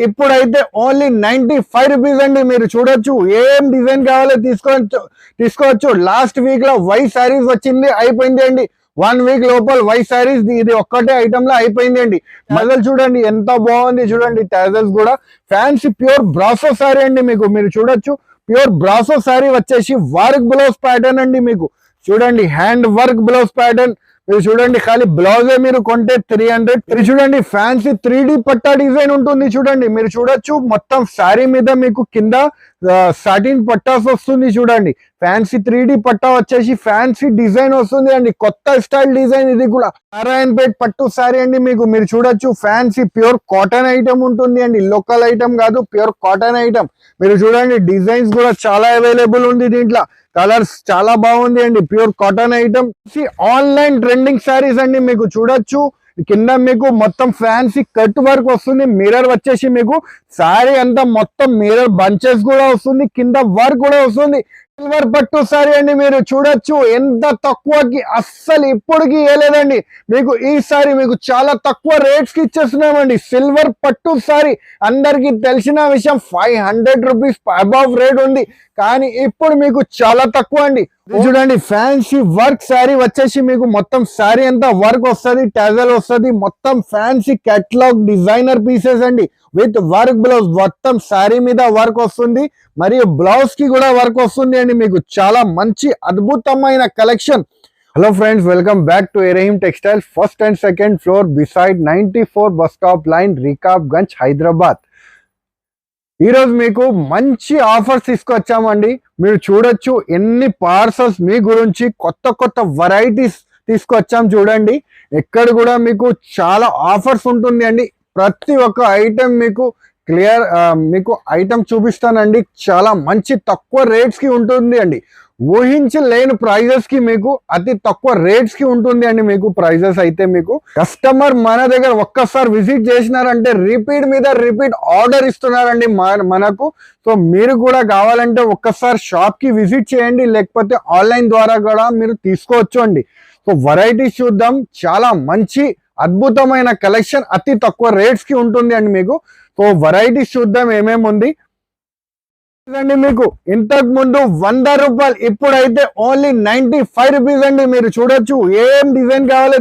ఇప్పుడైతే only 95 rupees అండి. మీరు చూడొచ్చు ఏం డిజైన్ కావాలో తీసుకోవచ్చు. లాస్ట్ వీక్ లో వై సారీస్ వచ్చింది, అయిపోయింది అండి. 1 వీక్ లోపల వై సారీస్ ఇది ఒక్కటే ఐటమ్ లో అయిపోయింది అండి. టజల్స్ చూడండి ఎంత బాగుంది, చూడండి టజల్స్ కూడా ఫ్యాన్సీ ప్యూర్ బ్రాసో సారీ అండి. మీరు చూడొచ్చు ప్యూర్ బ్రాసో సారీ వచ్చేసి వర్క్ బ్లౌజ్ ప్యాటర్న్ అండి. మీకు చూడండి హ్యాండ్ వర్క్ బ్లౌజ్ ప్యాటర్న్. మీరు చూడండి ఖాళీ బ్లౌజే మీరు కొంటే 300. మీరు చూడండి ఫ్యాన్సీ 3D పట్టా డిజైన్ ఉంటుంది. చూడండి మీరు చూడొచ్చు మొత్తం శారీ మీద మీకు కింద సాటిన్ పట్టాస్ వస్తుంది. చూడండి ఫ్యాన్సీ 3D పట్టా వచ్చేసి ఫ్యాన్సీ డిజైన్ వస్తుంది అండి. కొత్త స్టైల్ డిజైన్ ఇది కూడా నారాయణపేట్ పట్టు శారీ అండి. మీరు చూడొచ్చు ఫ్యాన్సీ ప్యూర్ కాటన్ ఐటమ్ ఉంటుంది అండి. లోకల్ ఐటమ్ కాదు, ప్యూర్ కాటన్ ఐటమ్. మీరు చూడండి డిజైన్స్ కూడా చాలా అవైలబుల్ ఉంది దీంట్లో. కలర్స్ చాలా బాగుంది అండి. Pure cotton item. Online trending saris అండి. మీకు చూడొచ్చు కింద మీకు మొత్తం ఫ్యాన్సీ కట్ వర్క్ వస్తుంది. మిర్రర్ వచ్చేసి మీకు శారీ అంతా మొత్తం మిర్రర్ బంచెస్ కూడా వస్తుంది, కింద వర్క్ కూడా వస్తుంది. సిల్వర్ పట్టు సారీ అండి. మీరు చూడొచ్చు ఎంత తక్కువకి, అస్సలు ఇప్పటికి ఇవ్వలేదండి. మీకు ఈ సారీ మీకు చాలా తక్కువ రేట్స్ కి ఇచ్చేస్తున్నామండి. సిల్వర్ పట్టు సారీ అందరికి తెలిసిన విషయం, 500 రూపీస్ అబౌవ్ రేట్ ఉంది, కానీ ఇప్పుడు మీకు చాలా తక్కువ అండి. చూడండి ఫ్యాన్సీ వర్క్ శారీ వచ్చేసి మీకు మొత్తం శారీ అంతా వర్క్ వస్తుంది, టజల్ వస్తుంది, మొత్తం ఫ్యాన్సీ కేటలాగ్ డిజైనర్ పీసెస్ అండి. విత్ వర్క్ బ్లౌజ్ మొత్తం శారీ మీద వర్క్ వస్తుంది, మరియు బ్లౌజ్ కి కూడా వర్క్ వస్తుంది అండి. మీకు చాలా మంచి అద్భుతమైన collection. Hello friends, welcome back to ఎరహీం textile, first and second floor beside 94 bus stop line, Rikabganj, Hyderabad. ఈరోజు మీకు మంచి ఆఫర్స్ తీసుకొచ్చామండి. మీరు చూడొచ్చు ఎన్ని పార్సల్స్ మీ గురించి కొత్త కొత్త వెరైటీస్ తీసుకొచ్చాం. చూడండి ఎక్కడ కూడా మీకు చాలా ఆఫర్స్ ఉంటుంది అండి. ప్రతి ఒక్క ఐటెం మీకు మీకు ఐటమ్ చూపిస్తానండి. చాలా మంచి తక్కువ రేట్స్ కి ఉంటుంది అండి. ఊహించలేని ప్రైజెస్ కి మీకు అతి తక్కువ రేట్స్ కి ఉంటుంది అండి. మీకు ప్రైజెస్ అయితే మీకు కస్టమర్ మన దగ్గర ఒక్కసారి విజిట్ చేసినారంటే రిపీట్ మీద రిపీట్ ఆర్డర్ ఇస్తున్నారండి మనకు. సో మీరు కూడా కావాలంటే ఒక్కసారి షాప్ కి విజిట్ చేయండి, లేకపోతే ఆన్లైన్ ద్వారా కూడా మీరు తీసుకోవచ్చు అండి. సో వెరైటీస్ చూద్దాం. చాలా మంచి అద్భుతమైన కలెక్షన్ అతి తక్కువ రేట్స్ కి ఉంటుంది అండి మీకు. సో వెరైటీస్ చూద్దాం ఏమేమి ఉంది అండి. మీకు ఇంతకు ముందు 100 రూపాయలు, ఇప్పుడైతే ఓన్లీ 95 రూపీస్ అండి. మీరు చూడొచ్చు ఏం డిజైన్ కావాలో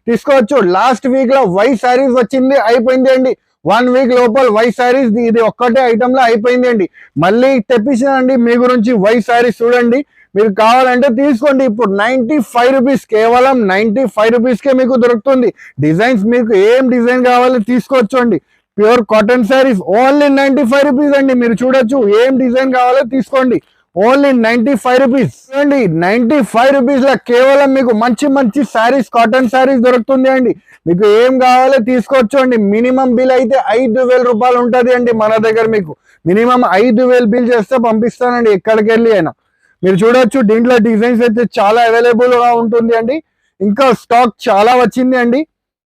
తీసుకోవచ్చు. లాస్ట్ వీక్ లో వై సారీస్ వచ్చింది, అయిపోయింది అండి. 1 వీక్ లోపల వై సారీస్ ఇది ఒక్కటే ఐటమ్ లో అయిపోయింది అండి. మళ్ళీ తెప్పించానండి మీ గురించి వై సారీస్. చూడండి మీరు కావాలంటే తీసుకోండి. ఇప్పుడు 95 రూపీస్, కేవలం 95 రూపీస్ కే మీకు దొరుకుతుంది. డిజైన్స్ మీకు ఏం డిజైన్ కావాలో తీసుకోవచ్చు అండి. Pure cotton saris only 95 rupees అండి. మీరు చూడొచ్చు ఏం డిజైన్ కావాలో తీసుకోండి. ఓన్లీ 95 రూపీస్ అండి. 95 రూపీస్ లో కేవలం మీకు మంచి మంచి శారీస్, కాటన్ శారీస్ దొరుకుతుంది అండి. మీకు ఏం కావాలో తీసుకోవచ్చు అండి. మినిమం బిల్ అయితే 5,000 రూపాయలు ఉంటుంది అండి మన దగ్గర. మీకు మినిమం 5,000 బిల్ చేస్తే పంపిస్తానండి ఎక్కడికి వెళ్ళి అయినా. మీరు చూడొచ్చు దీంట్లో డిజైన్స్ అయితే చాలా అవైలబుల్ గా ఉంటుంది అండి. ఇంకా స్టాక్ చాలా వచ్చింది అండి.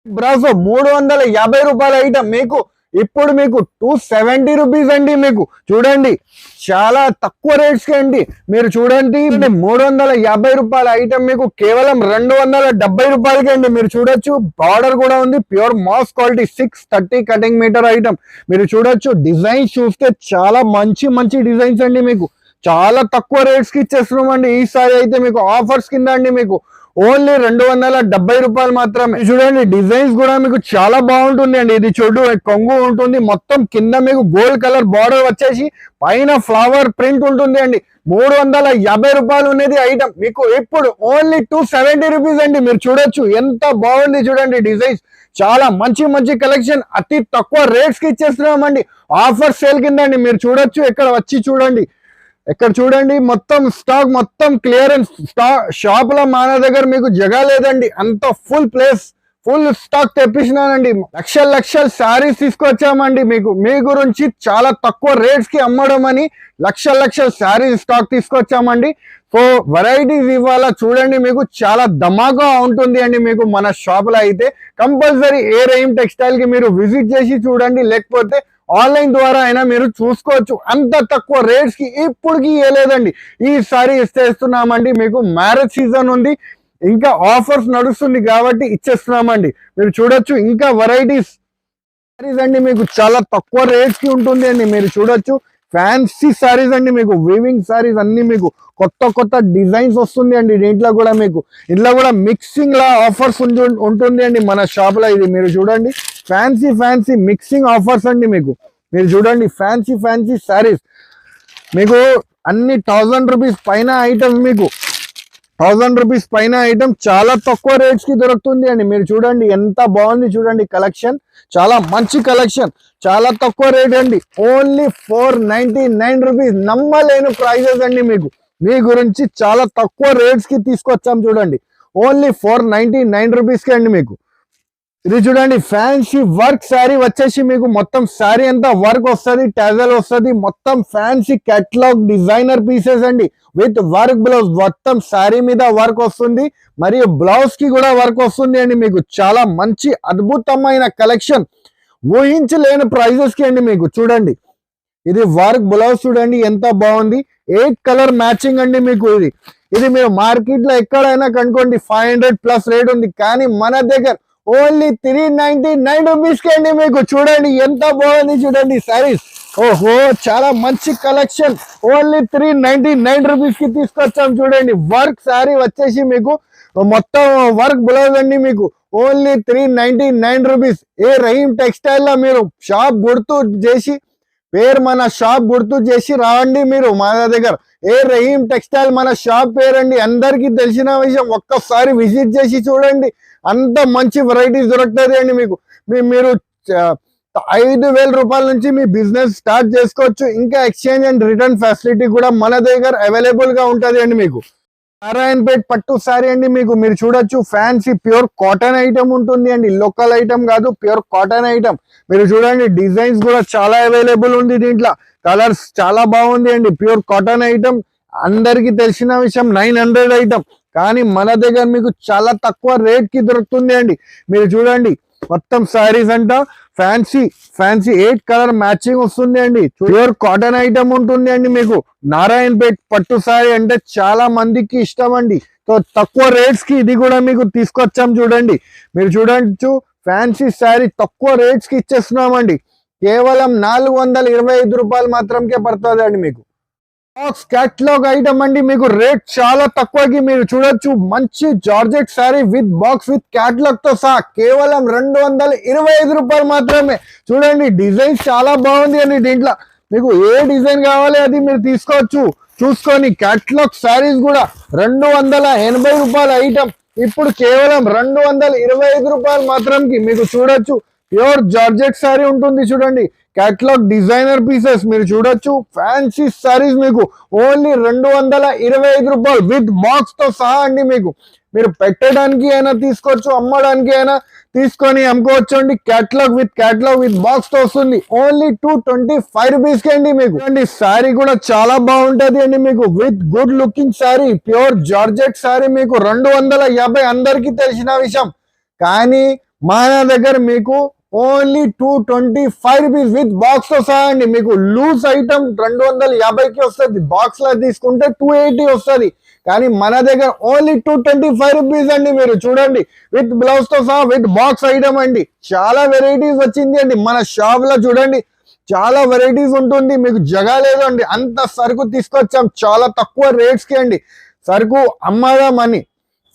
బ్రాసో 350 రూపాయల ఐటమ్ మీకు ఇప్పుడు మీకు 270 రూపీస్ అండి. మీకు చూడండి చాలా తక్కువ రేట్స్ కి అండి. మీరు చూడండి 350 రూపాయల ఐటమ్ మీకు కేవలం 270 రూపాయలకి అండి. మీరు చూడొచ్చు బార్డర్ కూడా ఉంది, pure mass quality 630 cutting meter item. మీరు చూడొచ్చు డిజైన్స్ చూస్తే చాలా మంచి మంచి డిజైన్స్ అండి. మీకు చాలా తక్కువ రేట్స్ కి ఇచ్చేస్తున్నాం అండి. ఈసారి అయితే మీకు ఆఫర్స్ కింద అండి మీకు ఓన్లీ 270 రూపాయలు మాత్రమే. చూడండి డిజైన్స్ కూడా మీకు చాలా బాగుంటుంది అండి. ఇది చూడు కొంగు ఉంటుంది, మొత్తం కింద మీకు గోల్డ్ కలర్ బార్డర్ వచ్చేసి పైన ఫ్లవర్ ప్రింట్ ఉంటుంది అండి. 350 రూపాయలు ఉన్నది ఐటమ్ మీకు ఇప్పుడు ఓన్లీ 270 రూపీస్ అండి. మీరు చూడొచ్చు ఎంత బాగుంది. చూడండి డిజైన్స్ చాలా మంచి మంచి కలెక్షన్ అతి తక్కువ రేట్స్ కి ఇచ్చేస్తున్నామండి. ఆఫర్ సేల్ కింద అండి. మీరు చూడొచ్చు ఇక్కడ వచ్చి చూడండి. ఇక్కడ చూడండి మొత్తం స్టాక్ మొత్తం క్లియరెన్స్ షాప్ లో మన దగ్గర మీకు జగ లేదండి. అంత ఫుల్ ప్లేస్ ఫుల్ స్టాక్ తెప్పించినానండి. లక్షల శారీస్ తీసుకొచ్చామండి. మీ గురించి చాలా తక్కువ రేట్స్ కి అమ్మడం అని లక్షల శారీస్ స్టాక్ తీసుకొచ్చామండి. సో వెరైటీస్ ఇవాళ చూడండి మీకు చాలా ధమాకా ఉంటుంది అండి. మీకు మన షాప్ లో అయితే కంపల్సరీ ఎరహీం టెక్స్టైల్ కి మీరు విజిట్ చేసి చూడండి, లేకపోతే ఆన్లైన్ ద్వారా అయినా మీరు చూసుకోవచ్చు. అంత తక్కువ రేట్స్ కి ఇప్పటికి ఇవ్వలేదండి. ఈసారి ఇస్తున్నామండి. మీకు మ్యారేజ్ సీజన్ ఉంది, ఇంకా ఆఫర్స్ నడుస్తుంది కాబట్టి ఇచ్చేస్తున్నామండి. మీరు చూడొచ్చు ఇంకా వెరైటీస్ సారీస్ అండి మీకు చాలా తక్కువ రేట్స్ కి ఉంటుంది అండి. మీరు చూడొచ్చు ఫ్యాన్సీ సారీస్ అండి, మీకు వీవింగ్ సారీస్ అన్ని మీకు కొత్త కొత్త డిజైన్స్ వస్తుంది అండి. దీంట్లో కూడా మీకు ఇంట్లో కూడా మిక్సింగ్ లా ఆఫర్స్ ఉంటుంది అండి మన షాప్ లో. ఇది మీరు చూడండి ఫ్యాన్సీ మిక్సింగ్ ఆఫర్స్ అండి మీకు. మీరు చూడండి ఫ్యాన్సీ సారీస్ మీకు అన్ని 1000 రూపీస్ పైన ఐటమ్స్, మీకు 1000 రూపీస్ పైన ఐటమ్ చాలా తక్కువ రేట్స్ కి దొరుకుతుంది అండి. మీరు చూడండి ఎంత బాగుంది చూడండి కలెక్షన్, చాలా మంచి కలెక్షన్, చాలా తక్కువ రేట్ అండి. Only 499 rupees. నమ్మలేని ప్రైజెస్ అండి. మీకు మీ గురించి చాలా తక్కువ రేట్స్ కి తీసుకొచ్చాం చూడండి. ఓన్లీ 499 రూపీస్ కి అండి. మీకు ఇది చూడండి ఫ్యాన్సీ వర్క్ శారీ వచ్చేసి మీకు మొత్తం శారీ అంతా వర్క్ వస్తుంది, టజల్ వస్తుంది, మొత్తం ఫ్యాన్సీ కేటలాగ్ డిజైనర్ పీసెస్ అండి విత్ వర్క్ బ్లౌజ్. మొత్తం శారీ మీద వర్క్ వస్తుంది మరియు బ్లౌజ్ కి కూడా వర్క్ వస్తుంది అండి. మీకు చాలా మంచి అద్భుతమైన కలెక్షన్, ఊహించలేని ప్రైజెస్ కి అండి. మీకు చూడండి ఇది వర్క్ బ్లౌజ్ చూడండి ఎంత బాగుంది, 8 కలర్ మ్యాచింగ్ అండి. మీకు ఇది మీరు మార్కెట్ లో ఎక్కడైనా కనుకోండి 500 ప్లస్ రేట్ ఉంది, కానీ మన దగ్గర ఓన్లీ 399 రూపీస్ కి అండి. మీకు చూడండి ఎంత బాగుంది చూడండి సారీస్. ఓహో చాలా మంచి కలెక్షన్, ఓన్లీ 399 రూపీస్ కి తీసుకొచ్చాం చూడండి. వర్క్ శారీ వచ్చేసి మీకు మొత్తం వర్క్ బ్లౌజ్ అండి. మీకు ఓన్లీ 399 రూపీస్. ఏ రహీం టెక్స్టైల్ లో మీరు షాప్ గుర్తు చేసి పేరు మన షాప్ గుర్తు చేసి రావండి మీరు మన దగ్గర. ఏ రహీం టెక్స్టైల్ మన షాప్ పేరండి, అందరికీ తెలిసిన విషయం. ఒక్కసారి విజిట్ చేసి చూడండి, అంత మంచి వెరైటీస్ దొరుకుతుంది అండి. మీకు మీరు 5000 రూపాయల నుంచి మీ బిజినెస్ స్టార్ట్ చేసుకోవచ్చు. ఇంకా ఎక్స్చేంజ్ అండ్ రిటర్న్ ఫెసిలిటీ కూడా మన దగ్గర అవైలబుల్ గా ఉంటది అండి. మీకు నారాయణపేట్ పట్టు సారీ అండి. మీకు మీరు చూడొచ్చు ఫ్యాన్సీ ప్యూర్ కాటన్ ఐటమ్ ఉంటుంది అండి, లోకల్ ఐటమ్ కాదు, ప్యూర్ కాటన్ ఐటమ్. మీరు చూడండి డిజైన్స్ కూడా చాలా అవైలబుల్ ఉంది దీంట్లో, కలర్స్ చాలా బాగుంది అండి. ప్యూర్ కాటన్ ఐటమ్, అందరికి తెలిసిన విషయం 900 ఐటమ్, కానీ మన దగ్గర మీకు చాలా తక్కువ రేట్ కి దొరుకుతుంది అండి. మీరు చూడండి మొత్తం సారీస్ అంట ఫ్యాన్సీ 8 కలర్ మ్యాచింగ్ వస్తుంది అండి. ప్యూర్ కాటన్ ఐటమ్ ఉంటుంది అండి. మీకు నారాయణపేట్ పట్టు సారీ అంటే చాలా మందికి ఇష్టం అండి. సో తక్కువ రేట్స్ కి ఇది కూడా మీకు తీసుకొచ్చాం చూడండి. మీరు చూడొచ్చు ఫ్యాన్సీ సారీ తక్కువ రేట్స్ కి ఇచ్చేస్తున్నామండి. కేవలం 425 రూపాయలు మాత్రంకే పడుతుంది అండి. మీకు బాక్స్ క్యాట్లాగ్ ఐటమ్ అండి. మీకు రేట్ చాలా తక్కువకి మీరు చూడొచ్చు. మంచి georgette sorry with box with catalogue తో సహా కేవలం 225 రూపాయలు మాత్రమే. చూడండి డిజైన్ చాలా బాగుంది అండి. దీంట్లో మీకు ఏ డిజైన్ కావాలి అది మీరు తీసుకోవచ్చు చూసుకొని. క్యాట్లాగ్ సారీస్ కూడా 280 రూపాయల ఐటమ్ ఇప్పుడు కేవలం 225 రూపాయలు మాత్రంకి మీకు చూడొచ్చు. ప్యూర్ జార్జెట్ సారీ ఉంటుంది చూడండి, కేటలాగ్ డిజైనర్ పీసెస్. మీరు చూడొచ్చు ఫ్యాన్సీ సారీస్ మీకు ఓన్లీ 225 రూపాయలు విత్ బాక్స్ తో సహా అండి. మీకు మీరు పెట్టడానికి అయినా తీసుకోవచ్చు, అమ్మడానికి అయినా తీసుకొని అమ్ముకోవచ్చు అండి. కేటలాగ్ విత్ బాక్స్ తో వస్తుంది. ఓన్లీ 225 రూపీస్ కి అండి. మీకు అండి సారీ కూడా చాలా బాగుంటది అండి. మీకు with good looking sorry, pure georgette sorry మీకు 250 అందరికీ తెలిసిన విషయం, కానీ మన దగ్గర మీకు ఓన్లీ 225 రూపీస్ విత్ బాక్స్ తో సహా అండి. మీకు లూజ్ ఐటమ్ 250కి వస్తుంది, బాక్స్ లో తీసుకుంటే 280 వస్తుంది, కానీ మన దగ్గర ఓన్లీ 225 రూపీస్ అండి. మీరు చూడండి విత్ బ్లౌజ్ తో సహా విత్ బాక్స్ ఐటమ్ అండి. చాలా వెరైటీస్ వచ్చింది అండి మన షాప్ లో. చూడండి చాలా వెరైటీస్ ఉంటుంది, మీకు జగా లేదు అండి. అంత సరుకు తీసుకొచ్చాం చాలా తక్కువ రేట్స్ కి అండి. సరుకు అమ్మదామని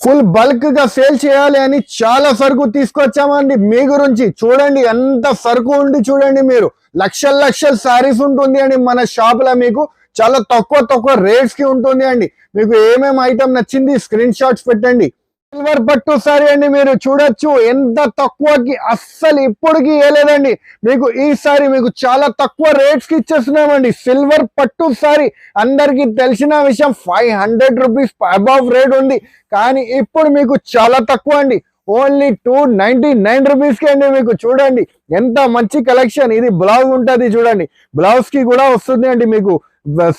ఫుల్ బల్క్ గా సేల్ చేయాలి అని చాలా సరుకు తీసుకొచ్చామండి మీ గురించి. చూడండి ఎంత సరుకు ఉంది చూడండి. మీరు లక్షల సారీస్ ఉంటుంది అండి మన షాప్ లో. మీకు చాలా తక్కువ రేట్స్ కి ఉంటుంది అండి. మీకు ఏమేమి ఐటమ్ నచ్చింది స్క్రీన్ షాట్స్ పెట్టండి. సిల్వర్ పట్టు సారీ అండి. మీరు చూడొచ్చు ఎంత తక్కువకి, అస్సలు ఇప్పటికి వేయలేదండి. మీకు ఈ సారీ మీకు చాలా తక్కువ రేట్స్ కి ఇచ్చేస్తున్నామండి. సిల్వర్ పట్టు సారీ అందరికి తెలిసిన విషయం, 500 రూపీస్ అబౌవ్ రేట్ ఉంది, కానీ ఇప్పుడు మీకు చాలా తక్కువ అండి. ఓన్లీ 299 రూపీస్ కి అండి. మీకు చూడండి ఎంత మంచి కలెక్షన్. ఇది బ్లౌజ్ ఉంటుంది చూడండి, బ్లౌజ్ కి కూడా వస్తుంది అండి మీకు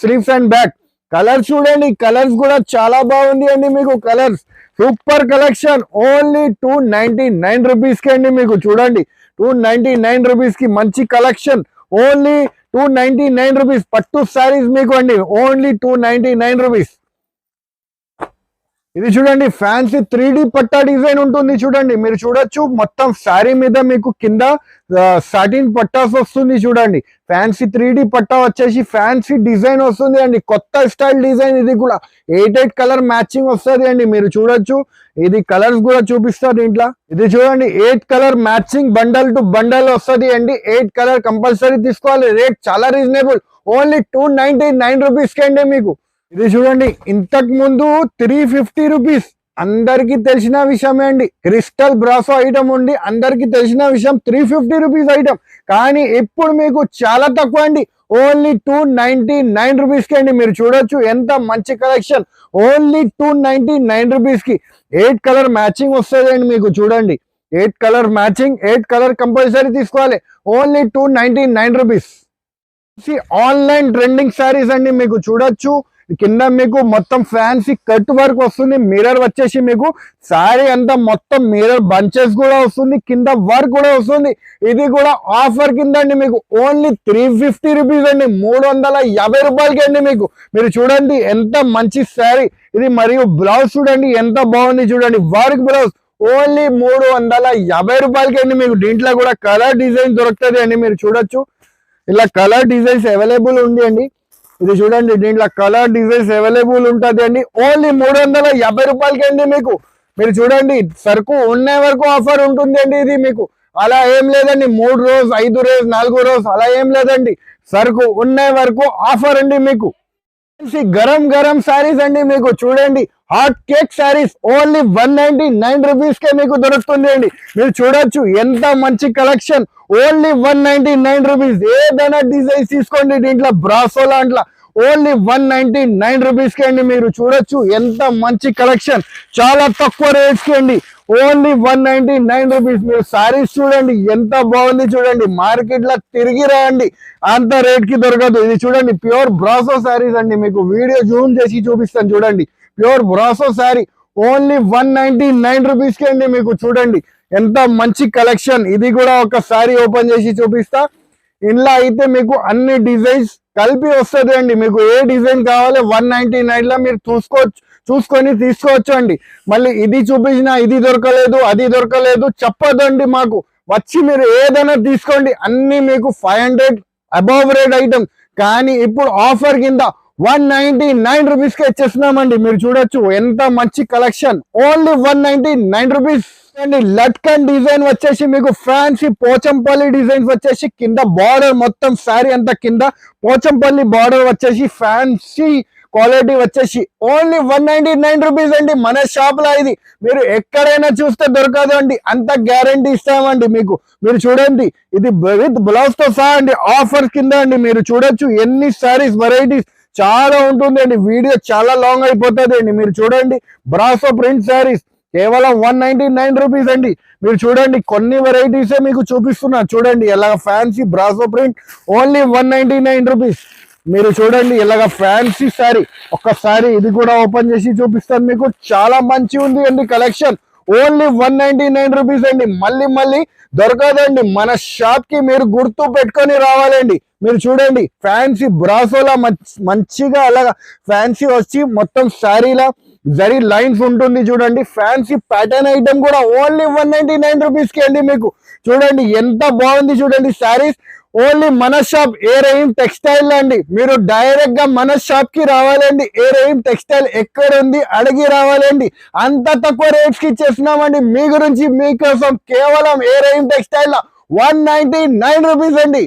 స్లీవ్స్ అండ్ బ్యాక్. కలర్ చూడండి, కలర్స్ కూడా చాలా బాగుంది అండి. మీకు colours super collection. Only 299 rupees కి అండి. మీకు చూడండి 299 రూపీస్ కి మంచి కలెక్షన్. ఓన్లీ 299 రూపీస్ పట్టు సారీస్ మీకు అండి. Only 299 rupees. ఇది చూడండి ఫ్యాన్సీ 3D పట్టా డిజైన్ ఉంటుంది చూడండి, మీరు చూడొచ్చు మొత్తం శారీ మీద మీకు కింద సాటిన్ పట్టాస్ వస్తుంది చూడండి. ఫ్యాన్సీ 3D పట్టా వచ్చేసి ఫ్యాన్సీ డిజైన్ వస్తుంది అండి, కొత్త స్టైల్ డిజైన్. ఇది కూడా 8 కలర్ మ్యాచింగ్ వస్తుంది అండి, మీరు చూడొచ్చు. ఇది కలర్స్ కూడా చూపిస్తారు దీంట్లో. ఇది చూడండి 8 colour matching bundle to bundle వస్తుంది అండి. 8 కలర్ కంపల్సరీ తీసుకోవాలి. రేట్ చాలా రీజనబుల్, ఓన్లీ 299 రూపీస్ కి అండి మీకు. ఇది చూడండి ఇంతకు ముందు 350 రూపీస్, అందరికి తెలిసిన విషయమే అండి. క్రిస్టల్ బ్రాసో ఐటమ్ ఉండి అందరికి తెలిసిన విషయం 350 రూపీస్ ఐటమ్, కానీ ఇప్పుడు మీకు చాలా తక్కువ అండి, ఓన్లీ 299 రూపీస్ కి అండి. మీరు చూడొచ్చు ఎంత మంచి కలెక్షన్, ఓన్లీ 299 రూపీస్ కి. 8 కలర్ మ్యాచింగ్ వస్తుంది అండి మీకు చూడండి. 8 కలర్ మ్యాచింగ్, 8 కలర్ కంపల్సరీ తీసుకోవాలి, only 299 rupees. Online trending saris అండి, మీకు చూడొచ్చు. కింద మీకు మొత్తం ఫ్యాన్సీ కట్ వర్క్ వస్తుంది, మిర్రర్ వచ్చేసి మీకు సారీ అంతా మొత్తం మిర్రర్ బంచెస్ కూడా వస్తుంది, కింద వర్క్ కూడా వస్తుంది. ఇది కూడా ఆఫర్ కింద అండి మీకు ఓన్లీ 350 రూపీస్ అండి, 350 రూపాయలకి అండి మీకు. మీరు చూడండి ఎంత మంచి శారీ ఇది. మరియు బ్లౌజ్ చూడండి ఎంత బాగుంది చూడండి, వర్క్ బ్లౌజ్ ఓన్లీ 350 రూపాయలకి అండి మీకు. దీంట్లో కూడా కలర్ డిజైన్ దొరుకుతుంది అండి, మీరు చూడొచ్చు. ఇలా కలర్ డిజైన్స్ అవైలబుల్ ఉంది అండి. ఇది చూడండి దీంట్లో కలర్ డిజైన్స్ అవైలబుల్ ఉంటుంది అండి, ఓన్లీ 350 రూపాయలకి అండి మీకు. మీరు చూడండి సరుకు ఉన్న వరకు ఆఫర్ ఉంటుంది అండి ఇది మీకు. అలా ఏం లేదండి 3 రోజు 5 రోజు 4 రోజు అలా ఏం లేదండి, సరుకు ఉన్న వరకు ఆఫర్ అండి మీకు. గరం గరం శారీస్ అండి మీకు చూడండి, hot cake saris only 199 rupees కే మీకు దొరుకుతుంది అండి. మీరు చూడొచ్చు ఎంత మంచి కలెక్షన్, ఓన్లీ 199 రూపీస్. ఏదైనా డిజైన్స్ తీసుకోండి దీంట్లో, బ్రాసో లాంట్లో ఓన్లీ 199 రూపీస్ కి అండి. మీరు చూడొచ్చు ఎంత మంచి కలెక్షన్, చాలా తక్కువ రేట్స్ కి అండి, ఓన్లీ 199 రూపీస్. మీరు శారీస్ చూడండి ఎంత బాగుంది చూడండి, మార్కెట్ లో తిరిగి రాయండి అంత రేట్ కి దొరకదు. ఇది చూడండి ప్యూర్ బ్రాసో శారీస్ అండి, మీకు వీడియో జూమ్ చేసి చూపిస్తాను చూడండి. Pure brasso sari only 199 rupees కి అండి మీకు. చూడండి ఎంత మంచి కలెక్షన్. ఇది కూడా ఒక శారీ ఓపెన్ చేసి చూపిస్తా. ఇంట్లో అయితే మీకు అన్ని డిజైన్స్ కలిపి వస్తుంది అండి, మీకు ఏ డిజైన్ కావాలి 199 లో మీరు చూసుకొని తీసుకోవచ్చు అండి. మళ్ళీ ఇది చూపించినా ఇది దొరకలేదు అది దొరకలేదు చెప్పదండి, మాకు వచ్చి మీరు ఏదైనా తీసుకోండి, అన్ని మీకు 500 అబౌవ్ రేట్ ఐటమ్. కానీ ఇప్పుడు ఆఫర్ కింద 199 రూపీస్ కి ఇచ్చేస్తున్నామండి. మీరు చూడొచ్చు ఎంత మంచి కలెక్షన్, ఓన్లీ 199 రూపీస్ అండి. లట్కన్ డిజైన్ వచ్చేసి మీకు ఫ్యాన్సీ పోచంపల్లి డిజైన్స్ వచ్చేసి కింద బార్డర్ మొత్తం శారీ అంతా కింద పోచంపల్లి బార్డర్ వచ్చేసి ఫ్యాన్సీ క్వాలిటీ వచ్చేసి ఓన్లీ 199 రూపీస్ అండి. మన షాప్ లో ఇది మీరు ఎక్కడైనా చూస్తే దొరకదు అండి, అంత గ్యారంటీ ఇస్తామండి మీకు. మీరు చూడండి ఇది విత్ బ్లౌజ్ తో సహా అండి, ఆఫర్ కింద అండి. మీరు చూడొచ్చు ఎన్ని శారీస్ వెరైటీస్ చాలా ఉంటుంది అండి, వీడియో చాలా లాంగ్ అయిపోతుంది అండి. మీరు చూడండి బ్రాసో ప్రింట్ శారీస్ కేవలం 199 రూపీస్ అండి. మీరు చూడండి కొన్ని వెరైటీసే మీకు చూపిస్తున్నా చూడండి. ఎలాగ fancy brasso print only 199 rupees. మీరు చూడండి ఇలాగ ఫ్యాన్సీ శారీ, ఒక్కసారి ఇది కూడా ఓపెన్ చేసి చూపిస్తాను మీకు. చాలా మంచి ఉంది అండి కలెక్షన్, ఓన్లీ 199 రూపీస్ అండి. మళ్ళీ దొరకదండి, మన షాప్ కి మీరు గుర్తు పెట్టుకొని రావాలండి. మీరు చూడండి ఫ్యాన్సీ బ్రాసోలా మంచిగా అలాగా ఫ్యాన్సీ వచ్చి మొత్తం శారీలా జరీ లైన్స్ ఉంటుంది చూడండి. ఫ్యాన్సీ ప్యాటర్న్ ఐటమ్ కూడా ఓన్లీ 199 రూపీస్ కి అండి మీకు. చూడండి ఎంత బాగుంది చూడండి శారీస్, ఓన్లీ మన షాప్ ఏ రహీం టెక్స్టైల్ అండి. మీరు డైరెక్ట్ గా మన షాప్ కి రావాలండి. ఏ రహీం టెక్స్టైల్ ఎక్కడ ఉంది అడిగి రావాలండి, అంత తక్కువ రేట్స్ కి ఇచ్చేస్తున్నామండి. మీ గురించి మీకోసం కేవలం ఏ రహీం టెక్స్టైల్ 199 రూపీస్ అండి.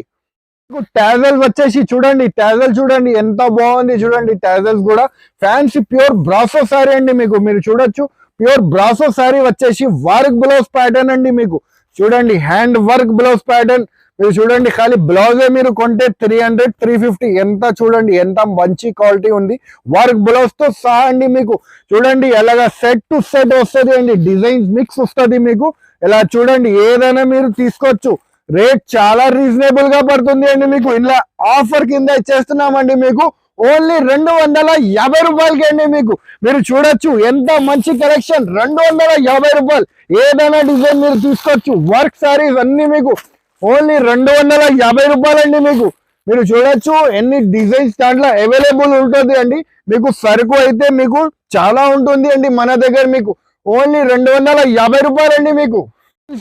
టాజల్స్ వచ్చేసి చూడండి, టాజల్ చూడండి ఎంత బాగుంది చూడండి. టాజల్స్ కూడా ఫ్యాన్సీ ప్యూర్ బ్రాసో సారీ అండి మీకు. మీరు చూడొచ్చు ప్యూర్ బ్రాసో సారీ వచ్చేసి వర్క్ బ్లౌజ్ ప్యాటర్న్ అండి మీకు. చూడండి హ్యాండ్ వర్క్ బ్లౌజ్ ప్యాటర్న్. మీరు చూడండి ఖాళీ బ్లౌజే మీరు కొంటే 300 350 ఎంత చూడండి ఎంత మంచి క్వాలిటీ ఉంది, వర్క్ బ్లౌజ్ తో సహా అండి మీకు. చూడండి ఎలాగా సెట్ టు సెట్ వస్తుంది అండి, డిజైన్స్ మిక్స్ వస్తుంది మీకు. ఇలా చూడండి ఏదైనా మీరు తీసుకోవచ్చు, రేట్ చాలా రీజనబుల్ గా పడుతుంది అండి మీకు. ఇలా ఆఫర్ కింద ఇచ్చేస్తున్నామండి మీకు ఓన్లీ 250 రూపాయలకి అండి మీకు. మీరు చూడొచ్చు ఎంత మంచి కలెక్షన్, 250 రూపాయలు. ఏదైనా డిజైన్ మీరు తీసుకోవచ్చు, వర్క్ సారీస్ అన్ని మీకు ఓన్లీ 250 రూపాయలు అండి మీకు. మీరు చూడొచ్చు ఎన్ని డిజైన్స్ దాంట్లో అవైలబుల్ ఉంటుంది అండి. మీకు సరుకు అయితే మీకు చాలా ఉంటుంది అండి. మన దగ్గర మీకు ఓన్లీ 250 రూపాయలు అండి. మీకు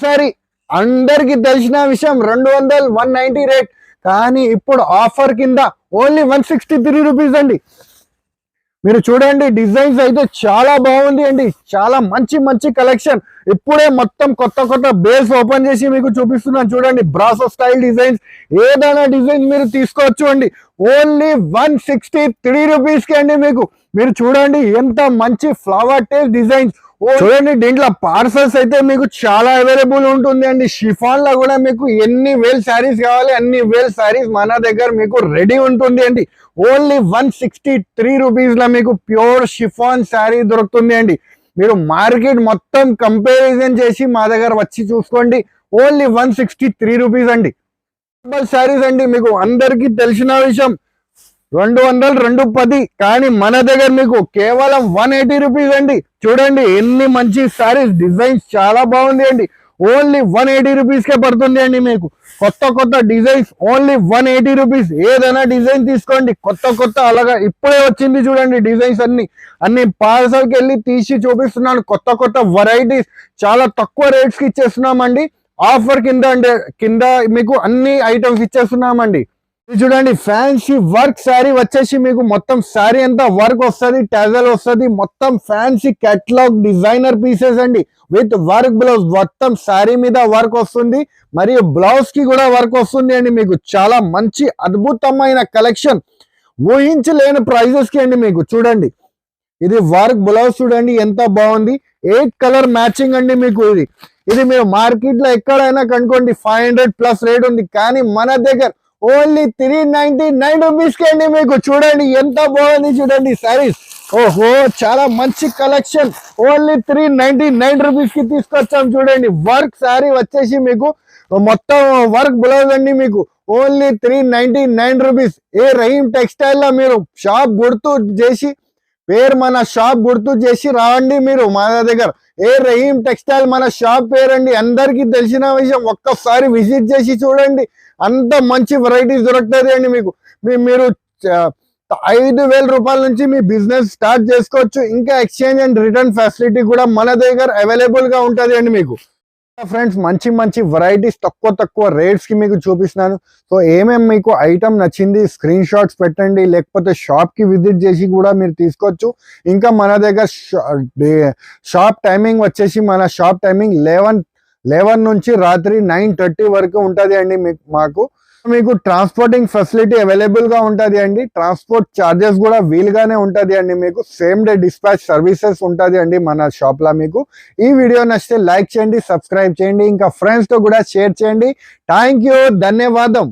సరే అందరికి తెలిసిన విషయం 200 190 రేట్, కానీ ఇప్పుడు ఆఫర్ కింద ఓన్లీ 163 రూపీస్ అండి. మీరు చూడండి డిజైన్స్ అయితే చాలా బాగుంది అండి. చాలా మంచి మంచి కలెక్షన్. ఇప్పుడే మొత్తం కొత్త కొత్త బేస్ ఓపెన్ చేసి మీకు చూపిస్తున్నాను. చూడండి బ్రాసో స్టైల్ డిజైన్స్, ఏదైనా డిజైన్ మీరు తీసుకోవచ్చు అండి. ఓన్లీ 163 రూపీస్ కి అండి. మీకు మీరు చూడండి ఎంత మంచి ఫ్లవర్ టేస్ట్ డిజైన్స్. చూడండి దీంట్లో పార్సల్స్ అయితే మీకు చాలా అవైలబుల్ ఉంటుంది అండి. షిఫాన్ లో కూడా మీకు ఎన్ని వేల్ శారీస్ కావాలి అన్ని వేల్ శారీస్ మన దగ్గర మీకు రెడీ ఉంటుంది అండి. ఓన్లీ 163 రూపీస్ లో మీకు ప్యూర్ షిఫాన్ శారీ దొరుకుతుంది అండి. మీరు మార్కెట్ మొత్తం కంపారిజన్ చేసి మా దగ్గర వచ్చి చూసుకోండి. ఓన్లీ 163 రూపీస్ అండి. శారీస్ అండి మీకు అందరికీ తెలిసిన విషయం 200 210, కానీ మన దగ్గర మీకు కేవలం 180 రూపీస్ అండి. చూడండి ఎన్ని మంచి సారీస్, డిజైన్స్ చాలా బాగుంది అండి. ఓన్లీ 180 రూపీస్ కే పడుతుంది అండి. మీకు కొత్త కొత్త డిజైన్స్ ఓన్లీ 180 రూపీస్. ఏదైనా డిజైన్ తీసుకోండి కొత్త కొత్త. అలాగా ఇప్పుడే వచ్చింది చూడండి డిజైన్స్ అన్ని పార్సల్కి వెళ్ళి తీసి చూపిస్తున్నాను. కొత్త కొత్త వెరైటీస్ చాలా తక్కువ రేట్స్ కి ఇచ్చేస్తున్నామండి. ఆఫర్ కింద మీకు అన్ని ఐటమ్స్ ఇచ్చేస్తున్నామండి. చూడండి ఫ్యాన్సీ వర్క్ శారీ వచ్చేసి మీకు మొత్తం శారీ అంతా వర్క్ వస్తుంది, టజల్ వస్తుంది, మొత్తం ఫ్యాన్సీ కేటలాగ్ డిజైనర్ పీసెస్ అండి. విత్ వర్క్ బ్లౌజ్ మొత్తం శారీ మీద వర్క్ వస్తుంది, మరియు బ్లౌజ్ కి కూడా వర్క్ వస్తుంది అండి. మీకు చాలా మంచి అద్భుతమైన కలెక్షన్, ఊహించలేని ప్రైజెస్ కి అండి. మీకు చూడండి ఇది వర్క్ బ్లౌజ్ చూడండి ఎంత బాగుంది. 8 కలర్ మ్యాచింగ్ అండి. మీకు ఇది మీరు మార్కెట్ లో ఎక్కడైనా కనుకోండి 500+ రేట్ ఉంది, కానీ మన దగ్గర ఓన్లీ 399 రూపీస్ కి అండి. మీకు చూడండి ఎంత బాగుంది చూడండి సారీస్. ఓహో చాలా మంచి కలెక్షన్. ఓన్లీ 399 రూపీస్ కి తీసుకొచ్చాం. చూడండి వర్క్ శారీ వచ్చేసి మీకు మొత్తం వర్క్ బ్లౌజ్ అండి. మీకు ఓన్లీ 399 రూపీస్. ఏ రహీం టెక్స్టైల్ లో మీరు షాప్ గుర్తు చేసి మన షాప్ గుర్తు చేసి రావండి మీరు మా దగ్గర. ఏ రహీం టెక్స్టైల్ మన షాప్ పేరండి. అందరికీ తెలిసిన విషయం, ఒక్కసారి విజిట్ చేసి చూడండి. అంత మంచి వెరైటీస్ దొరుకుతుంది అండి. మీరు 5,000 రూపాయల నుంచి మీ బిజినెస్ స్టార్ట్ చేసుకోవచ్చు. ఇంకా ఎక్స్చేంజ్ అండ్ రిటర్న్ ఫెసిలిటీ కూడా మన దగ్గర అవైలబుల్ గా ఉంటుంది అండి. మీకు ఫ్రెండ్స్ మంచి మంచి వెరైటీస్ తక్కువ రేట్స్ కి మీకు చూపిస్తున్నాను. సో ఏమేమి మీకు ఐటమ్ నచ్చింది స్క్రీన్ షాట్స్ పెట్టండి, లేకపోతే షాప్ కి విజిట్ చేసి కూడా మీరు తీసుకోవచ్చు. ఇంకా మన దగ్గర షాప్ టైమింగ్ వచ్చేసి మన షాప్ టైమింగ్ 11 నుంచి రాత్రి 9:30 వరకు ఉంటుంది అండి. మీకు ట్రాన్స్పోర్టింగ్ ఫెసిలిటీ అవైలబుల్ గా ఉంటుంది అండి. ట్రాన్స్పోర్ట్ చార్జెస్ కూడా వీలుగానే ఉంటుంది అండి. మీకు సేమ్ డే డిస్పాచ్ సర్వీసెస్ ఉంటుంది అండి మన షాప్ లో. మీకు ఈ వీడియో నచ్చితే లైక్ చేయండి, సబ్స్క్రైబ్ చేయండి, ఇంకా ఫ్రెండ్స్ తో కూడా షేర్ చేయండి. థ్యాంక్ యూ, ధన్యవాదం.